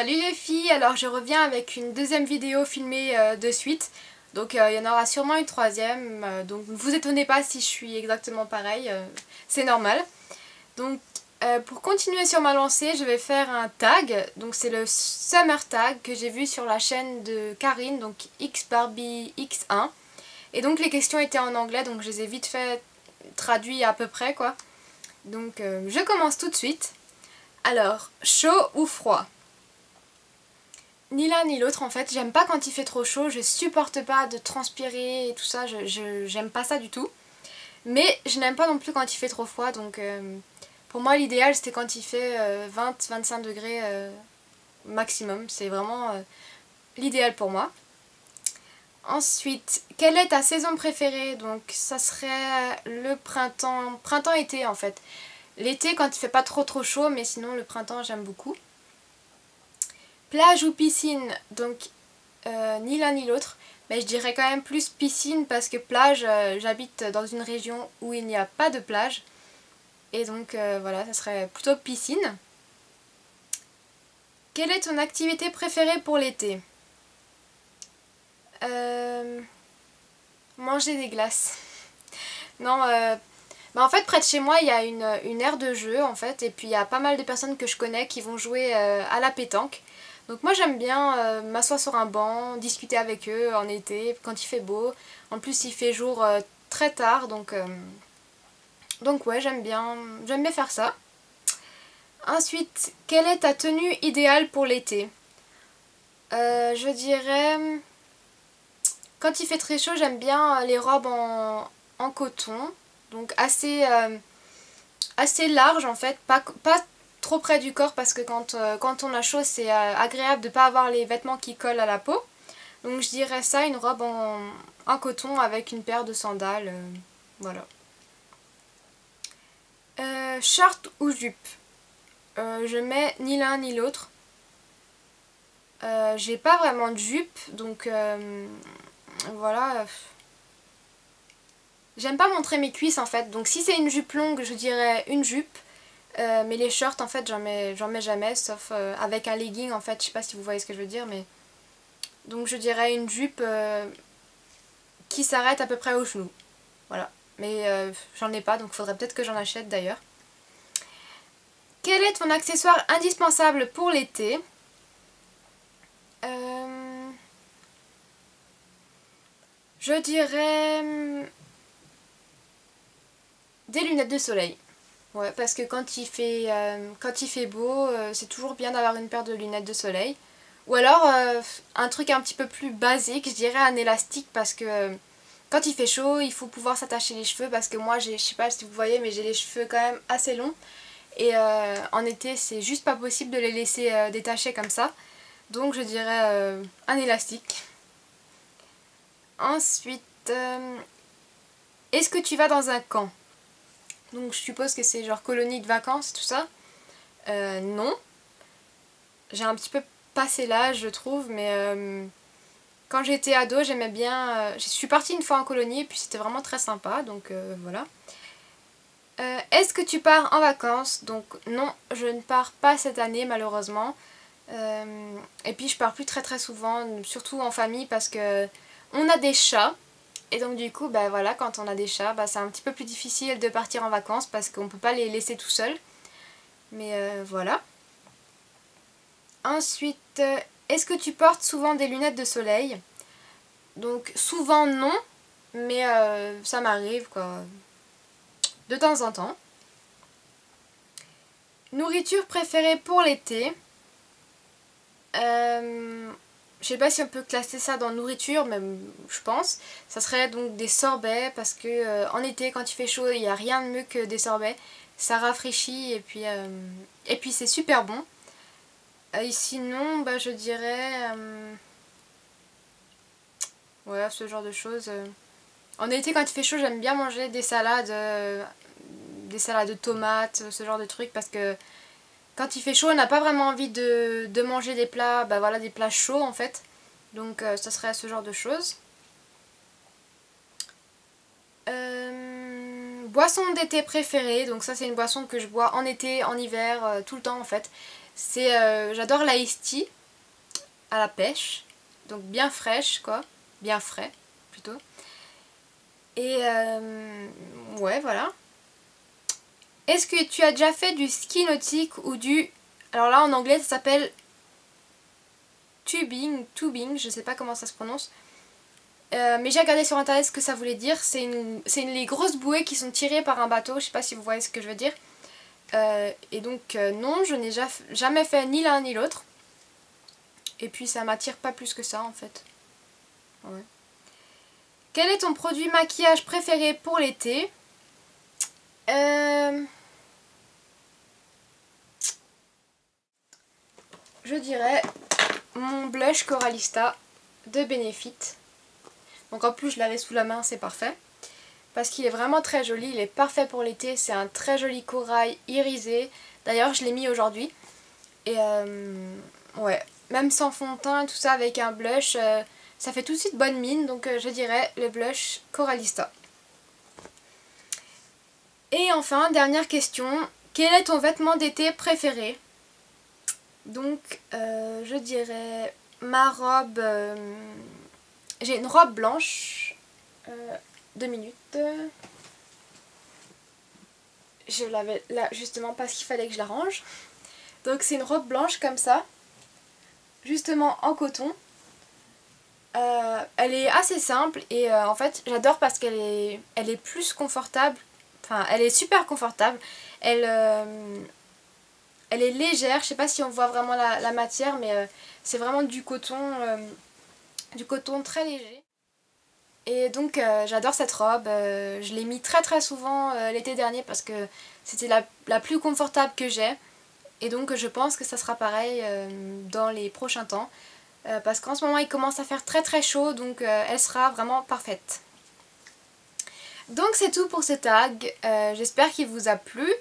Salut les filles, alors je reviens avec une deuxième vidéo filmée de suite. Donc il y en aura sûrement une troisième, donc ne vous étonnez pas si je suis exactement pareil, c'est normal. Donc pour continuer sur ma lancée, je vais faire un tag, donc c'est le Summer Tag que j'ai vu sur la chaîne de Karine, donc XBarbieX1. Et donc les questions étaient en anglais, donc je les ai vite fait traduits à peu près quoi. Donc je commence tout de suite. Alors, chaud ou froid? Ni l'un ni l'autre en fait, j'aime pas quand il fait trop chaud, je supporte pas de transpirer et tout ça, j'aime pas ça du tout. Mais je n'aime pas non plus quand il fait trop froid, donc pour moi l'idéal c'était quand il fait 20-25 degrés maximum, c'est vraiment l'idéal pour moi. Ensuite, quelle est ta saison préférée? Donc ça serait le printemps-été en fait. L'été quand il fait pas trop chaud, mais sinon le printemps j'aime beaucoup. Plage ou piscine? Donc ni l'un ni l'autre, mais je dirais quand même plus piscine parce que plage, j'habite dans une région où il n'y a pas de plage. Et donc voilà, ça serait plutôt piscine. Quelle est ton activité préférée pour l'été? Manger des glaces. Non, bah en fait près de chez moi il y a une aire de jeu en fait, et puis il y a pas mal de personnes que je connais qui vont jouer à la pétanque. Donc moi j'aime bien m'asseoir sur un banc, discuter avec eux en été quand il fait beau. En plus il fait jour très tard, donc ouais j'aime bien faire ça. Ensuite, quelle est ta tenue idéale pour l'été? Je dirais, quand il fait très chaud j'aime bien les robes en coton, donc assez large en fait, pas trop près du corps parce que quand on a chaud c'est agréable de ne pas avoir les vêtements qui collent à la peau. Donc je dirais ça, une robe en coton avec une paire de sandales, voilà. Short ou jupe? Je mets ni l'un ni l'autre. J'ai pas vraiment de jupe, donc voilà. J'aime pas montrer mes cuisses en fait, donc si c'est une jupe longue je dirais une jupe. Mais les shorts en fait j'en mets jamais, sauf avec un legging en fait, je sais pas si vous voyez ce que je veux dire, mais donc je dirais une jupe qui s'arrête à peu près au genou, voilà. Mais j'en ai pas, donc faudrait peut-être que j'en achète d'ailleurs. Quel est ton accessoire indispensable pour l'été? Je dirais des lunettes de soleil. Ouais, parce que quand il fait beau, c'est toujours bien d'avoir une paire de lunettes de soleil. Ou alors un truc un petit peu plus basique, je dirais un élastique, parce que quand il fait chaud, il faut pouvoir s'attacher les cheveux, parce que moi, je sais pas si vous voyez, mais j'ai les cheveux quand même assez longs. Et en été, c'est juste pas possible de les laisser détacher comme ça. Donc je dirais un élastique. Ensuite, est-ce que tu vas dans un camp? Donc je suppose que c'est genre colonie de vacances, tout ça. Non. J'ai un petit peu passé l'âge, je trouve, mais quand j'étais ado, j'aimais bien... je suis partie une fois en colonie et puis c'était vraiment très sympa, donc voilà. Est-ce que tu pars en vacances? Donc non, je ne pars pas cette année malheureusement. Et puis je pars plus très souvent, surtout en famille parce que on a des chats. Et donc du coup, bah voilà, quand on a des chats, bah, c'est un petit peu plus difficile de partir en vacances parce qu'on peut pas les laisser tout seuls. Mais voilà. Ensuite, est-ce que tu portes souvent des lunettes de soleil? Donc souvent non, mais ça m'arrive quoi, de temps en temps. Nourriture préférée pour l'été? Je sais pas si on peut classer ça dans nourriture, mais je pense. Ça serait donc des sorbets parce que en été quand il fait chaud, il n'y a rien de mieux que des sorbets. Ça rafraîchit et puis c'est super bon. Et sinon, bah, je dirais... ouais, ce genre de choses. En été quand il fait chaud, j'aime bien manger des salades de tomates, ce genre de trucs parce que quand il fait chaud, on n'a pas vraiment envie de manger des plats, bah voilà, des plats chauds en fait. Donc ça serait ce genre de choses. boisson d'été préférée, donc ça c'est une boisson que je bois en été, en hiver, tout le temps en fait. J'adore l'iced tea à la pêche, donc bien fraîche quoi, bien frais plutôt. Et ouais voilà. Est-ce que tu as déjà fait du ski nautique ou du... Alors là en anglais ça s'appelle tubing, je sais pas comment ça se prononce. Mais j'ai regardé sur internet ce que ça voulait dire. C'est les grosses bouées qui sont tirées par un bateau, je sais pas si vous voyez ce que je veux dire. Et donc non, je n'ai jamais fait ni l'un ni l'autre. Et puis ça m'attire pas plus que ça en fait. Ouais. Quel est ton produit maquillage préféré pour l'été? Je dirais mon blush Coralista de Benefit. Donc en plus je l'avais sous la main, c'est parfait. Parce qu'il est vraiment très joli, il est parfait pour l'été. C'est un très joli corail irisé. D'ailleurs je l'ai mis aujourd'hui. Et ouais, même sans fond de teint et tout ça avec un blush, ça fait tout de suite bonne mine. Donc je dirais le blush Coralista. Et enfin, dernière question. Quel est ton vêtement d'été préféré? Donc je dirais ma robe... j'ai une robe blanche. 2 minutes. Je l'avais là justement parce qu'il fallait que je la range. Donc c'est une robe blanche comme ça. Justement en coton. Elle est assez simple et en fait j'adore parce qu'elle est plus confortable. Enfin elle est super confortable. Elle est légère. Je sais pas si on voit vraiment la matière mais c'est vraiment du coton très léger. Et donc j'adore cette robe, je l'ai mis très souvent l'été dernier parce que c'était la plus confortable que j'ai. Et donc je pense que ça sera pareil dans les prochains temps. Parce qu'en ce moment il commence à faire très chaud, donc elle sera vraiment parfaite. Donc c'est tout pour ce tag, j'espère qu'il vous a plu.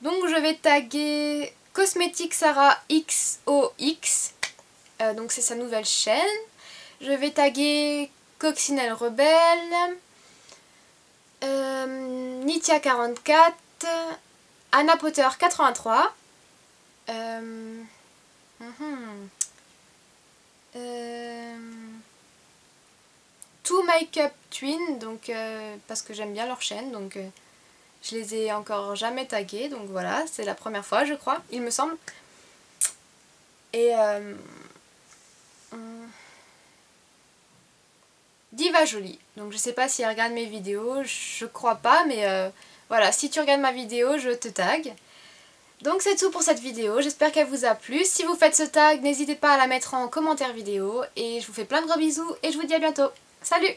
Donc je vais taguer Cosmétique Sarah XOX, donc c'est sa nouvelle chaîne. Je vais taguer Coccinelle Rebelle, Nitia 44, Anna Potter 83, Two Makeup Twin, donc parce que j'aime bien leur chaîne, donc je les ai encore jamais tagués, donc voilà, c'est la première fois je crois, il me semble. Et Diva Jolie, donc je sais pas si elle regarde mes vidéos, je crois pas, mais voilà, si tu regardes ma vidéo, je te tag. Donc c'est tout pour cette vidéo, j'espère qu'elle vous a plu. Si vous faites ce tag, n'hésitez pas à la mettre en commentaire vidéo. Et je vous fais plein de gros bisous et je vous dis à bientôt. Salut!